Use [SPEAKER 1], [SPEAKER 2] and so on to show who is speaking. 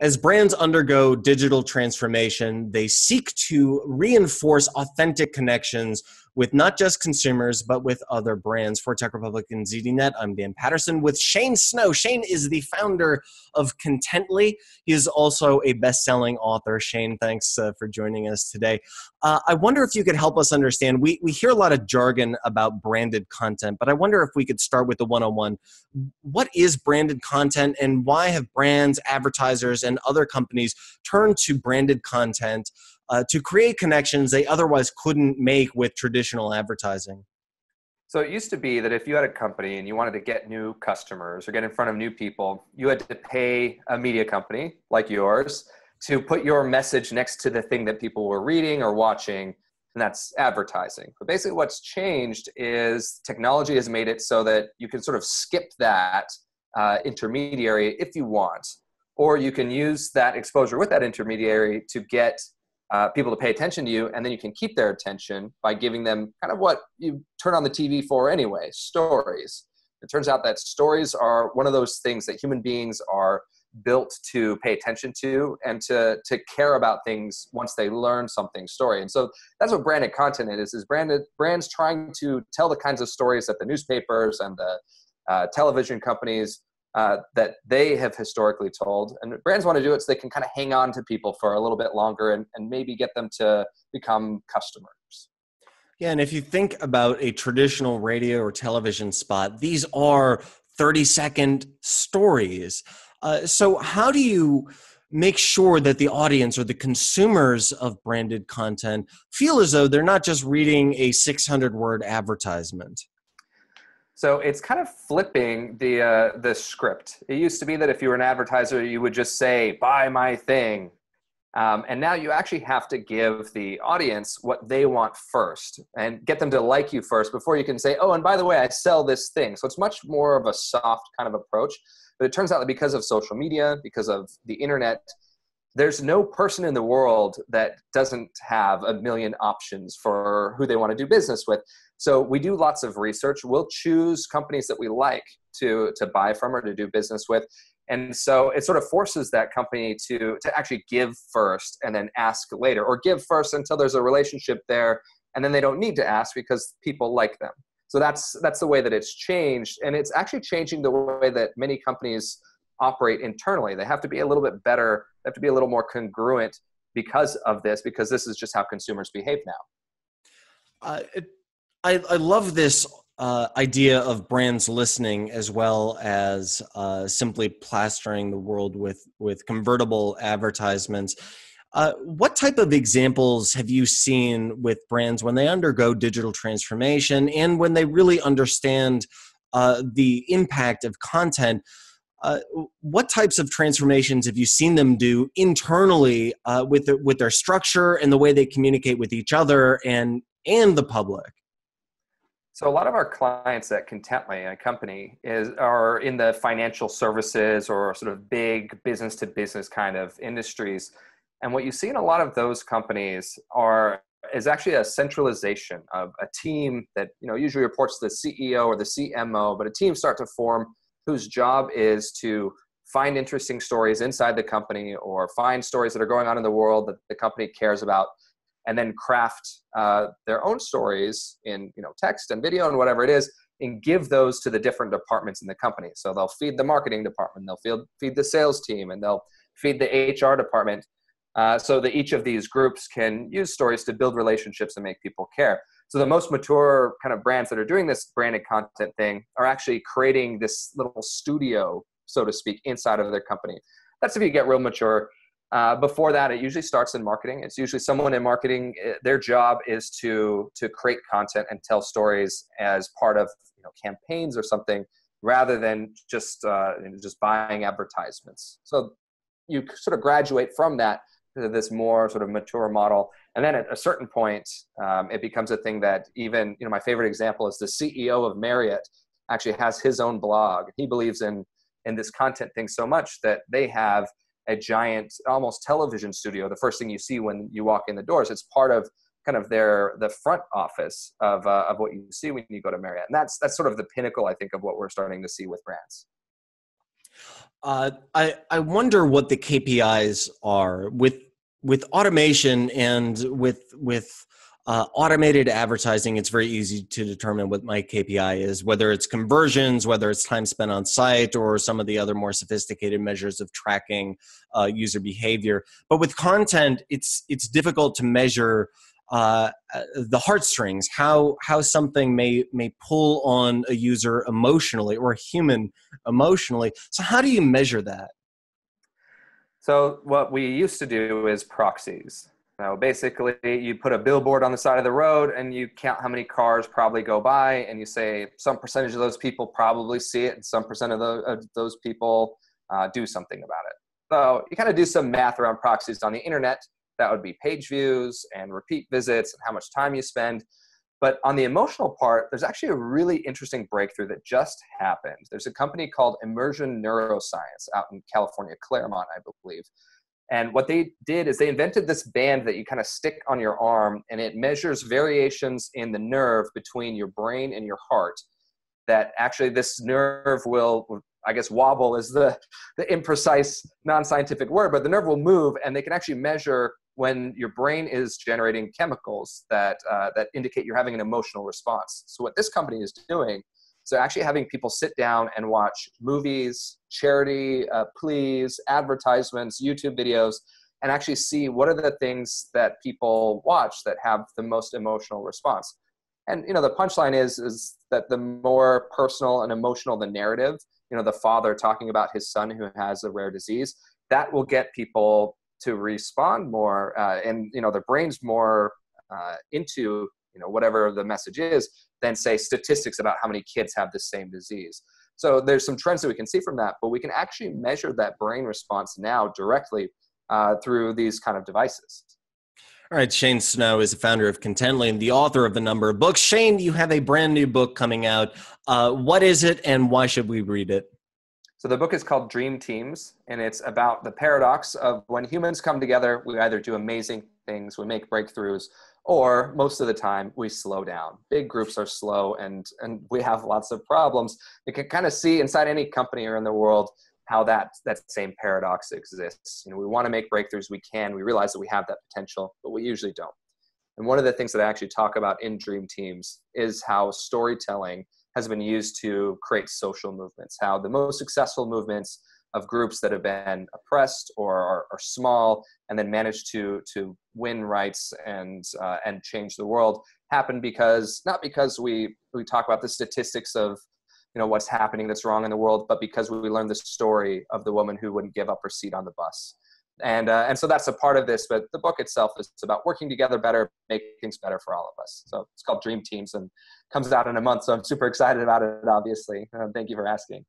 [SPEAKER 1] As brands undergo digital transformation, they seek to reinforce authentic connections with not just consumers, but with other brands. For Tech Republic and ZDNet, I'm Dan Patterson with Shane Snow. Shane is the founder of Contently. He is also a best-selling author. Shane, thanks for joining us today. I wonder if you could help us understand. We hear a lot of jargon about branded content, but I wonder if we could start with the one-on-one. What is branded content, and why have brands, advertisers, and other companies turned to branded content to create connections they otherwise couldn't make with traditional advertising?
[SPEAKER 2] So it used to be that if you had a company and you wanted to get new customers or get in front of new people, you had to pay a media company like yours to put your message next to the thing that people were reading or watching, and that's advertising. But basically what's changed is technology has made it so that you can sort of skip that intermediary if you want, or you can use that exposure with that intermediary to get people to pay attention to you, and then you can keep their attention by giving them kind of what you turn on the TV for anyway, stories. It turns out that stories are one of those things that human beings are built to pay attention to and to care about things once they learn something story. And so that's what branded content is brands trying to tell the kinds of stories that the newspapers and the television companies that they have historically told. And brands want to do it so they can kind of hang on to people for a little bit longer and maybe get them to become customers.
[SPEAKER 1] Yeah, and if you think about a traditional radio or television spot, these are 30-second stories. So how do you make sure that the audience or the consumers of branded content feel as though they're not just reading a 600-word advertisement?
[SPEAKER 2] So it's kind of flipping the script. It used to be that if you were an advertiser, you would just say, buy my thing. And now you actually have to give the audience what they want first and get them to like you first before you can say, oh, and by the way, I sell this thing. So it's much more of a soft kind of approach. But it turns out that because of social media, because of the internet, there's no person in the world that doesn't have a million options for who they want to do business with. So we do lots of research. We'll choose companies that we like to buy from or to do business with. And so it sort of forces that company to actually give first and then ask later, or give first until there's a relationship there, and then they don't need to ask because people like them. So that's the way that it's changed. And it's actually changing the way that many companies operate internally. They have to be a little bit better. They have to be a little more congruent because of this, because this is just how consumers behave now.
[SPEAKER 1] I love this idea of brands listening, as well as simply plastering the world with convertible advertisements. What type of examples have you seen with brands when they undergo digital transformation and when they really understand the impact of content? What types of transformations have you seen them do internally with their structure and the way they communicate with each other and the public?
[SPEAKER 2] So a lot of our clients at Contently, a company, are in the financial services or sort of big business to business kind of industries. And what you see in a lot of those companies is actually a centralization of a team that usually reports to the CEO or the CMO, but a team start to form whose job is to find interesting stories inside the company or find stories that are going on in the world that the company cares about, and then craft their own stories in text and video and whatever it is, and give those to the different departments in the company. So they'll feed the marketing department, they'll feed the sales team, and they'll feed the HR department, so that each of these groups can use stories to build relationships and make people care. So the most mature kind of brands that are doing this branded content thing are actually creating this little studio, so to speak, inside of their company. That's if you get real mature. Before that, it usually starts in marketing. It's usually someone in marketing. Their job is to create content and tell stories as part of campaigns or something, rather than just buying advertisements. So you sort of graduate from that to this more sort of mature model, and then at a certain point, it becomes a thing that even my favorite example is the CEO of Marriott actually has his own blog. He believes in this content thing so much that they have a giant, almost television studio. The first thing you see when you walk in the doors, it's part of kind of the front office of what you see when you go to Marriott. And that's sort of the pinnacle, I think, of what we're starting to see with brands.
[SPEAKER 1] I wonder what the KPIs are with automation and with automated advertising. It's very easy to determine what my KPI is, whether it's conversions, whether it's time spent on site, or some of the other more sophisticated measures of tracking user behavior. But with content, it's difficult to measure the heartstrings, how something may pull on a user emotionally or a human emotionally. So how do you measure that?
[SPEAKER 2] So what we used to do is proxies. Now, basically, you put a billboard on the side of the road and you count how many cars probably go by, and you say some percentage of those people probably see it and some percent of those people do something about it. So you kind of do some math around proxies on the internet. That would be page views and repeat visits and how much time you spend. But on the emotional part, there's actually a really interesting breakthrough that just happened. There's a company called Immersion Neuroscience out in California, Claremont, I believe. And what they did is they invented this band that you kind of stick on your arm, and it measures variations in the nerve between your brain and your heart. That actually this nerve will, I guess wobble is the imprecise non-scientific word, but the nerve will move, and they can actually measure when your brain is generating chemicals that indicate you're having an emotional response. So what this company is doing, so actually having people sit down and watch movies, charity pleas, advertisements, YouTube videos, and actually see what are the things that people watch that have the most emotional response. And the punchline is that the more personal and emotional the narrative, the father talking about his son who has a rare disease, that will get people to respond more, and their brain's more into whatever the message is than say statistics about how many kids have the same disease. So there's some trends that we can see from that, but we can actually measure that brain response now directly through these kind of devices.
[SPEAKER 1] All right, Shane Snow is the founder of Contently and the author of a number of books. Shane, you have a brand new book coming out. What is it, and why should we read it?
[SPEAKER 2] So the book is called Dream Teams, and it's about the paradox of when humans come together, we either do amazing things, we make breakthroughs, or most of the time we slow down. Big groups are slow, and we have lots of problems. You can kind of see inside any company or in the world how that same paradox exists. We want to make breakthroughs, we realize that we have that potential, but we usually don't. And one of the things that I actually talk about in Dream Teams is how storytelling has been used to create social movements, how the most successful movements of groups that have been oppressed or are small and then managed to win rights and change the world happen not because we talk about the statistics of what's happening that's wrong in the world, but because we learned the story of the woman who wouldn't give up her seat on the bus. And so that's a part of this, but the book itself is about working together better, make things better for all of us. So it's called Dream Teams and comes out in a month. So I'm super excited about it, obviously. Thank you for asking.